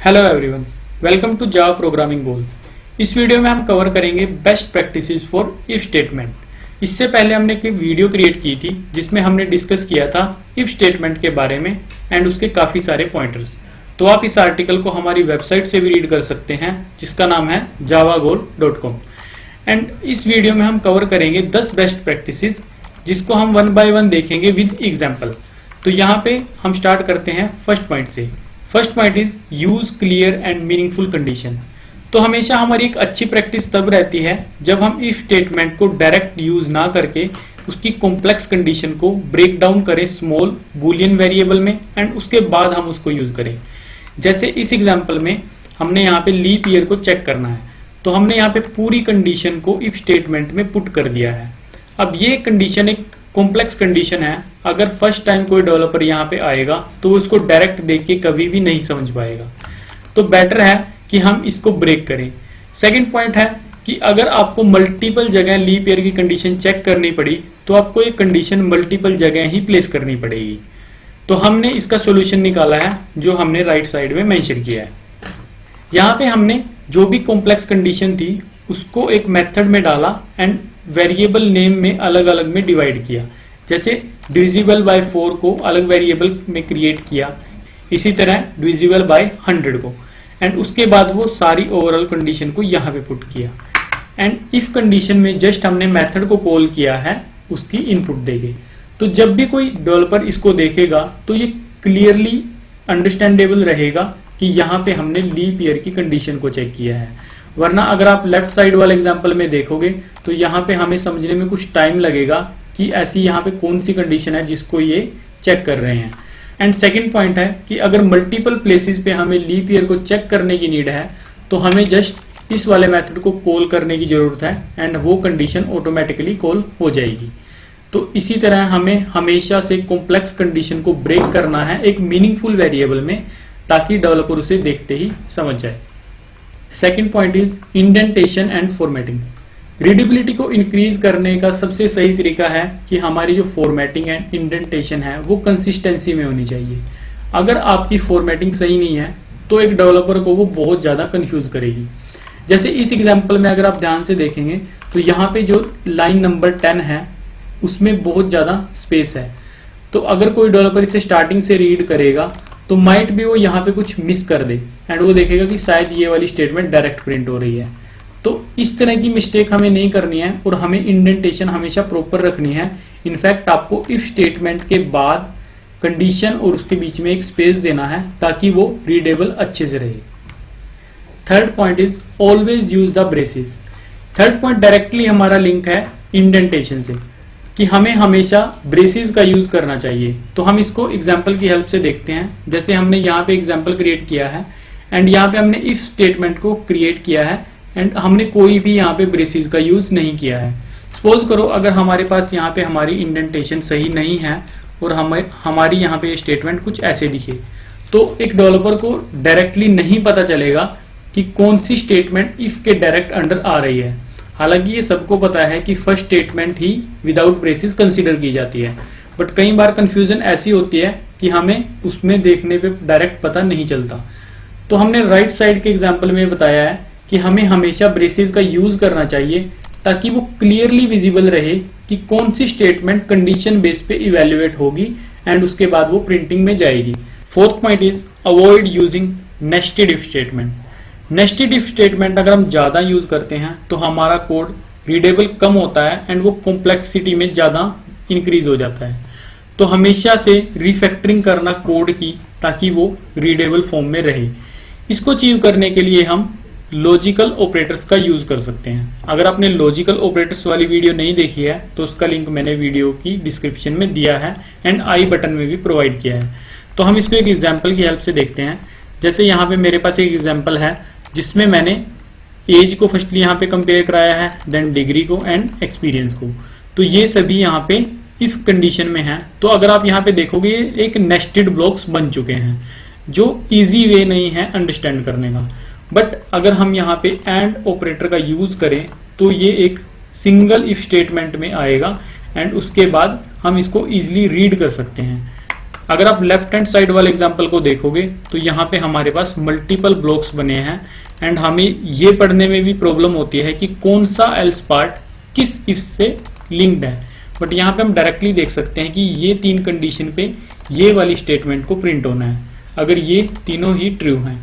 Hello everyone, welcome to Java programming goal. इस video में हम कवर करेंगे best practices for if statement. इससे पहले हमने एक वीडियो क्रिएट की थी जिसमें हमने डिस्कस किया था इफ स्टेटमेंट के बारे में एंड उसके काफ़ी सारे पॉइंटर्स। तो आप इस आर्टिकल को हमारी वेबसाइट से भी रीड कर सकते हैं जिसका नाम है javagol.com। एंड इस वीडियो में हम कवर करेंगे 10 बेस्ट प्रैक्टिसेस जिसको हम वन बाय वन देखेंगे विद एग्जाम्पल। तो यहाँ पे हम स्टार्ट करते हैं फर्स्ट पॉइंट से। First point is use clear and meaningful condition. तो हमेशा हमारी एक अच्छी प्रैक्टिस तब रहती है जब हम इफ स्टेटमेंट को डायरेक्ट यूज ना करके उसकी कॉम्प्लेक्स कंडीशन को ब्रेक डाउन करें स्मॉल बूलियन वेरिएबल में एंड उसके बाद हम उसको यूज करें। जैसे इस एग्जांपल में हमने यहाँ पे लीप ईयर को चेक करना है, तो हमने यहाँ पे पूरी कंडीशन को इफ स्टेटमेंट में पुट कर दिया है। अब ये कंडीशन एक कॉम्प्लेक्स कंडीशन है, अगर फर्स्ट टाइम कोई डेवलपर यहाँ पे आएगा तो उसको डायरेक्ट देख के कभी भी नहीं समझ पाएगा। तो बेटर है कि हम इसको ब्रेक करें। सेकंड पॉइंट है कि अगर आपको मल्टीपल जगह लीप ईयर की कंडीशन चेक करनी पड़ी तो आपको एक कंडीशन मल्टीपल जगह ही प्लेस करनी पड़ेगी। तो हमने इसका सोल्यूशन निकाला है जो हमने राइट साइड में मेंशन किया है। यहाँ पे हमने जो भी कॉम्प्लेक्स कंडीशन थी उसको एक मेथड में डाला एंड वेरिएबल नेम में अलग अलग में डिवाइड किया। जैसे डिविजिबल बाय 4 को अलग वेरिएबल में क्रिएट किया, इसी तरह डिविजिबल बाय 100 को, एंड उसके बाद वो सारी ओवरऑल कंडीशन को यहाँ पे पुट किया। एंड इफ कंडीशन में जस्ट हमने मेथड को कॉल किया है उसकी इनपुट देके। तो जब भी कोई डेवलपर इसको देखेगा तो ये क्लियरली अंडरस्टैंडेबल रहेगा कि यहाँ पे हमने लीप ईयर की कंडीशन को चेक किया है। वरना अगर आप लेफ्ट साइड वाले एग्जांपल में देखोगे तो यहाँ पे हमें समझने में कुछ टाइम लगेगा कि ऐसी यहाँ पे कौन सी कंडीशन है जिसको ये चेक कर रहे हैं। एंड सेकंड पॉइंट है कि अगर मल्टीपल प्लेसेस पे हमें लीप ईयर को चेक करने की नीड है तो हमें जस्ट इस वाले मेथड को कॉल करने की जरूरत है एंड वो कंडीशन ऑटोमेटिकली कॉल हो जाएगी। तो इसी तरह हमें हमेशा से कॉम्प्लेक्स कंडीशन को ब्रेक करना है एक मीनिंगफुल वेरिएबल में, ताकि डेवलपर उसे देखते ही समझ जाए। Second point is indentation and formatting. Readability को इंक्रीज करने का सबसे सही तरीका है कि हमारी जो फॉर्मेटिंग एंड इंडेंटेशन है वो कंसिस्टेंसी में होनी चाहिए। अगर आपकी फॉर्मेटिंग सही नहीं है तो एक डेवलपर को वो बहुत ज्यादा कंफ्यूज करेगी। जैसे इस एग्जांपल में अगर आप ध्यान से देखेंगे तो यहाँ पे जो लाइन नंबर 10 है उसमें बहुत ज्यादा स्पेस है। तो अगर कोई डेवलपर इसे स्टार्टिंग से रीड करेगा तो माइट भी वो यहाँ पे कुछ मिस कर दे एंड वो देखेगा कि शायद ये वाली स्टेटमेंट डायरेक्ट प्रिंट हो रही है। तो इस तरह की मिस्टेक हमें नहीं करनी है और हमें इंडेंटेशन हमेशा प्रॉपर रखनी है। इनफैक्ट आपको इफ स्टेटमेंट के बाद कंडीशन और उसके बीच में एक स्पेस देना है ताकि वो रीडेबल अच्छे से रहे। Third point is always use the braces. Third point directly हमारा लिंक है इंडेंटेशन से कि हमें हमेशा ब्रेसेस का यूज करना चाहिए। तो हम इसको एग्जांपल की हेल्प से देखते हैं। जैसे हमने यहाँ पे एग्जांपल क्रिएट किया है एंड यहाँ पे हमने इफ स्टेटमेंट को क्रिएट किया है एंड हमने कोई भी यहाँ पे ब्रेसेस का यूज नहीं किया है। सपोज करो अगर हमारे पास यहाँ पे हमारी इंडेंटेशन सही नहीं है और हमारी यहाँ पे स्टेटमेंट कुछ ऐसे दिखे, तो एक डेवलपर को डायरेक्टली नहीं पता चलेगा कि कौन सी स्टेटमेंट इफ के डायरेक्ट अंडर आ रही है। हालांकि ये सबको पता है कि फर्स्ट स्टेटमेंट ही विदाउट ब्रेसेस कंसीडर की जाती है, बट कई बार कंफ्यूजन ऐसी होती है कि हमें उसमें देखने पे डायरेक्ट पता नहीं चलता। तो हमने राइट साइड के एग्जांपल में बताया है कि हमें हमेशा ब्रेसेस का यूज करना चाहिए ताकि वो क्लियरली विजिबल रहे कि कौन सी स्टेटमेंट कंडीशन बेस पे इवेल्युएट होगी एंड उसके बाद वो प्रिंटिंग में जाएगी। Fourth point is avoid using nested if statement. Nested if statement अगर हम ज्यादा यूज करते हैं तो हमारा कोड रीडेबल कम होता है एंड वो कॉम्प्लेक्सिटी में ज्यादा इंक्रीज हो जाता है। तो हमेशा से रिफैक्टरिंग करना कोड की ताकि वो रीडेबल फॉर्म में रहे। इसको अचीव करने के लिए हम लॉजिकल ऑपरेटर्स का यूज कर सकते हैं। अगर आपने लॉजिकल ऑपरेटर्स वाली वीडियो नहीं देखी है तो उसका लिंक मैंने वीडियो की डिस्क्रिप्शन में दिया है एंड आई बटन में भी प्रोवाइड किया है। तो हम इसको एक एग्जाम्पल की हेल्प से देखते हैं। जैसे यहाँ पे मेरे पास एक एग्जाम्पल है जिसमें मैंने एज को फर्स्टली यहाँ पे कंपेयर कराया है, देन डिग्री को एंड एक्सपीरियंस को। तो ये सभी यहाँ पे इफ कंडीशन में है। तो अगर आप यहाँ पे देखोगे एक नेस्टेड ब्लॉक्स बन चुके हैं जो इजी वे नहीं है अंडरस्टैंड करने का। बट अगर हम यहाँ पे एंड ऑपरेटर का यूज करें तो ये एक सिंगल इफ स्टेटमेंट में आएगा एंड उसके बाद हम इसको इजिली रीड कर सकते हैं। अगर आप लेफ्ट हैंड साइड वाले एग्जांपल को देखोगे तो यहाँ पे हमारे पास मल्टीपल ब्लॉक्स बने हैं एंड हमें ये पढ़ने में भी प्रॉब्लम होती है कि कौन सा एल्स पार्ट किस इफ से लिंक्ड है। बट यहाँ पे हम डायरेक्टली देख सकते हैं कि ये 3 कंडीशन पे ये वाली स्टेटमेंट को प्रिंट होना है अगर ये तीनों ही ट्रू हैं,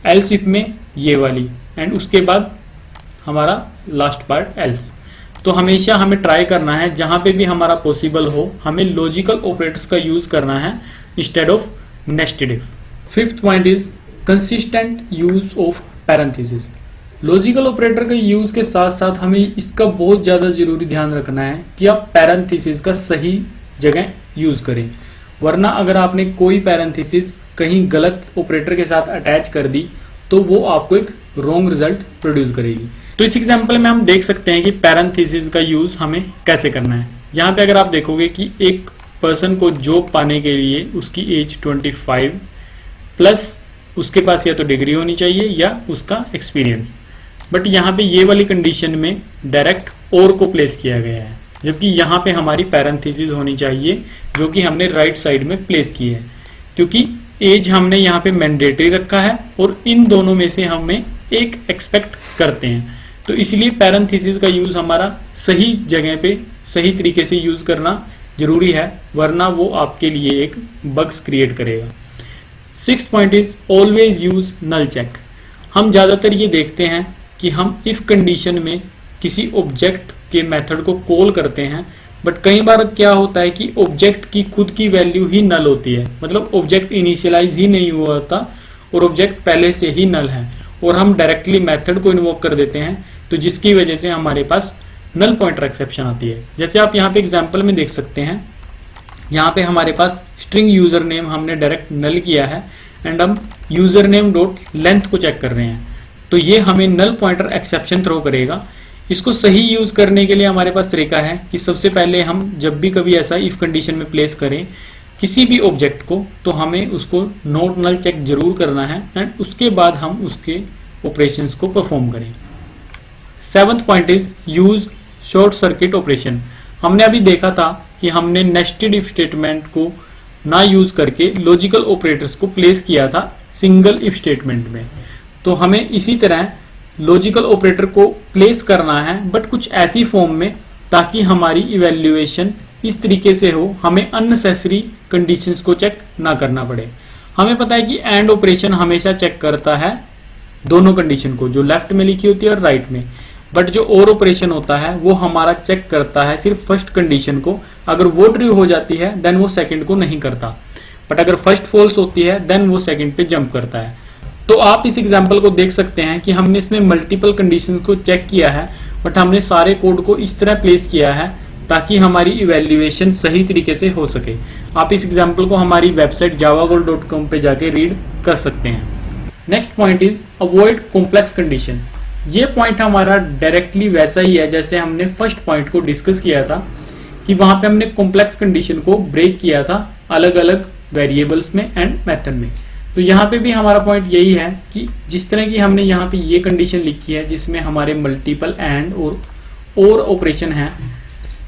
एल्स इफ में ये वाली एंड उसके बाद हमारा लास्ट पार्ट एल्स। तो हमेशा हमें ट्राई करना है जहां पे भी हमारा पॉसिबल हो हमें लॉजिकल ऑपरेटर्स का यूज करना है instead of nested if. Fifth point is consistent use of parenthesis. Logical operator के यूज के साथ साथ हमें इसका बहुत ज्यादा जरूरी ध्यान रखना है कि आप पैरेंथेसिस का सही जगह यूज करें, वरना अगर आपने कोई पैरेंथेसिस कहीं गलत ऑपरेटर के साथ अटैच कर दी तो वो आपको एक रॉन्ग रिजल्ट प्रोड्यूस करेगी। तो इस एग्जांपल में हम देख सकते हैं कि पैरेंथेसिस का यूज हमें कैसे करना है। यहाँ पे अगर आप देखोगे कि एक पर्सन को जॉब पाने के लिए उसकी एज 25 प्लस उसके पास या तो डिग्री होनी चाहिए या उसका एक्सपीरियंस, बट यहाँ पे ये वाली कंडीशन में डायरेक्ट और को प्लेस किया गया है, जबकि यहाँ पे हमारी पैरेंथेसिस होनी चाहिए जो कि हमने राइट साइड में प्लेस की है, क्योंकि एज हमने यहाँ पे मैंडेटरी रखा है और इन दोनों में से हमें एक एक्सपेक्ट करते हैं। तो इसलिए पैरेंथेसिस का यूज हमारा सही जगह पे सही तरीके से यूज करना जरूरी है, वरना वो आपके लिए एक बग्स क्रिएट करेगा। 6th point is always use null check. हम ज्यादातर ये देखते हैं कि हम इफ कंडीशन में किसी ऑब्जेक्ट के मेथड को कॉल करते हैं, बट कई बार क्या होता है कि ऑब्जेक्ट की खुद की वैल्यू ही नल होती है, मतलब ऑब्जेक्ट इनिशियलाइज ही नहीं हुआ होता और ऑब्जेक्ट पहले से ही नल है और हम डायरेक्टली मेथड को इन्वोक कर देते हैं, तो जिसकी वजह से हमारे पास नल पॉइंटर एक्सेप्शन आती है। जैसे आप यहाँ पे एग्जांपल में देख सकते हैं, यहाँ पे हमारे पास स्ट्रिंग यूजर नेम हमने डायरेक्ट नल किया है एंड हम यूजर नेम डॉट लेंथ को चेक कर रहे हैं, तो ये हमें नल पॉइंटर एक्सेप्शन थ्रो करेगा। इसको सही यूज करने के लिए हमारे पास तरीका है कि सबसे पहले हम जब भी कभी ऐसा इफ कंडीशन में प्लेस करें किसी भी ऑब्जेक्ट को, तो हमें उसको नोट नल चेक जरूर करना है एंड उसके बाद हम उसके ऑपरेशंस को परफॉर्म करें। 7th point is use short circuit operation. हमने अभी देखा था कि हमने नेस्टेड इफ स्टेटमेंट को ना यूज करके लॉजिकल ऑपरेटर्स को प्लेस किया था सिंगल इफ स्टेटमेंट में, तो हमें इसी तरह लॉजिकल ऑपरेटर को प्लेस करना है, बट कुछ ऐसी फॉर्म में ताकि हमारी इवैल्यूएशन इस तरीके से हो, हमें अननेसेसरी कंडीशंस को चेक ना करना पड़े। हमें पता है कि एंड ऑपरेशन हमेशा चेक करता है दोनों कंडीशन को, जो लेफ्ट में लिखी होती है और राइट में, बट जो और ऑपरेशन होता है वो हमारा चेक करता है सिर्फ फर्स्ट कंडीशन को। अगर वो ट्रू हो जाती है देन वो सेकंड को नहीं करता, बट अगर फर्स्ट फॉल्स होती है देन वो सेकंड पे जंप करता है। तो आप इस एग्जांपल को देख सकते हैं कि हमने इसमें मल्टीपल कंडीशन को चेक किया है, बट हमने सारे कोड को इस तरह प्लेस किया है ताकि हमारी इवैल्यूएशन सही तरीके से हो सके। आप इस एग्जांपल को हमारी वेबसाइट javagoal.com पे जाके रीड कर सकते हैं। Next point is avoid complex condition. ये पॉइंट हमारा डायरेक्टली वैसा ही है जैसे हमने फर्स्ट पॉइंट को डिस्कस किया था कि वहां पे हमने कॉम्प्लेक्स कंडीशन को ब्रेक किया था अलग अलग वेरिएबल्स में एंड मेथड में। तो यहाँ पे भी हमारा पॉइंट यही है कि जिस तरह की हमने यहाँ पे ये कंडीशन लिखी है जिसमें हमारे मल्टीपल एंड और ऑपरेशन है,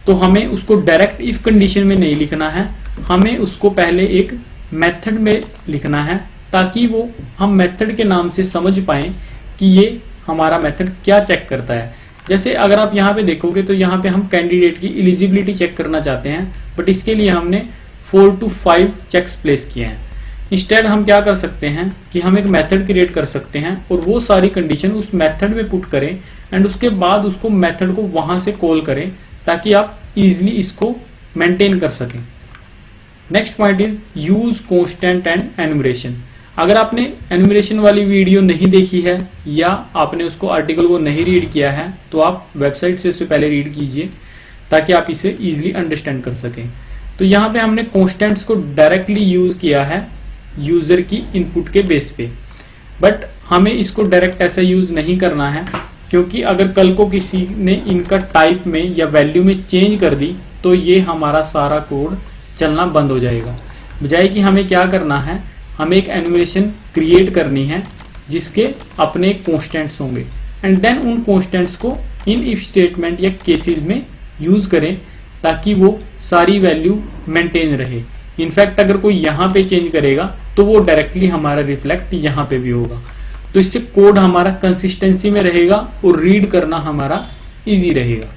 तो हमें उसको डायरेक्ट इफ कंडीशन में नहीं लिखना है, हमें उसको पहले एक मेथड में लिखना है ताकि वो हम मेथड के नाम से समझ पाए कि ये हमारा मेथड क्या चेक करता है। जैसे अगर आप यहाँ पे देखोगे तो यहाँ पे हम कैंडिडेट की एलिजिबिलिटी चेक करना चाहते हैं, बट इसके लिए हमने 4 to 5 चेक्स प्लेस किए हैं। इंस्टेड हम क्या कर सकते हैं कि हम एक मेथड क्रिएट कर सकते हैं और वो सारी कंडीशन उस मेथड में पुट करें एंड उसके बाद उसको मेथड को वहां से कॉल करें ताकि आप इजीली इसको मेंटेन कर सकें। Next point is use constant and enumeration. अगर आपने एनुमरेशन वाली वीडियो नहीं देखी है या आपने उसको आर्टिकल को नहीं रीड किया है तो आप वेबसाइट से उससे पहले रीड कीजिए ताकि आप इसे इजीली अंडरस्टैंड कर सकें। तो यहाँ पे हमने कांस्टेंट्स को डायरेक्टली यूज किया है यूजर की इनपुट के बेस पे, बट हमें इसको डायरेक्ट ऐसा यूज नहीं करना है क्योंकि अगर कल को किसी ने इनका टाइप में या वैल्यू में चेंज कर दी तो ये हमारा सारा कोड चलना बंद हो जाएगा। बजाय कि हमें क्या करना है, हमें एक एनुमरेशन क्रिएट करनी है जिसके अपने कांस्टेंट्स होंगे एंड देन उन कांस्टेंट्स को इन इफ स्टेटमेंट या केसेस में यूज करें ताकि वो सारी वैल्यू मेंटेन रहे। इनफैक्ट अगर कोई यहाँ पे चेंज करेगा तो वो डायरेक्टली हमारा रिफ्लेक्ट यहाँ पे भी होगा। तो इससे कोड हमारा कंसिस्टेंसी में रहेगा और रीड करना हमारा इजी रहेगा।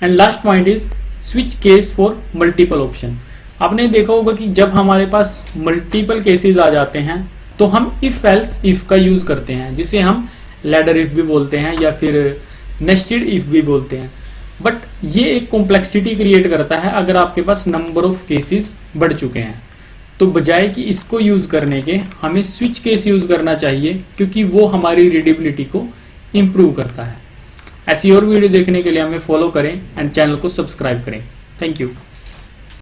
And last point is switch case for multiple option. आपने देखा होगा कि जब हमारे पास मल्टीपल केसेस आ जाते हैं तो हम इफ एल्स इफ का यूज करते हैं, जिसे हम लैडर इफ भी बोलते हैं या फिर नेस्टेड इफ भी बोलते हैं। बट ये एक कॉम्प्लेक्सिटी क्रिएट करता है अगर आपके पास नंबर ऑफ केसेस बढ़ चुके हैं। तो बजाय कि इसको यूज करने के हमें स्विच केस यूज करना चाहिए, क्योंकि वो हमारी रीडेबिलिटी को इंप्रूव करता है। ऐसी और वीडियो देखने के लिए हमें फॉलो करें एंड चैनल को सब्सक्राइब करें। Thank you.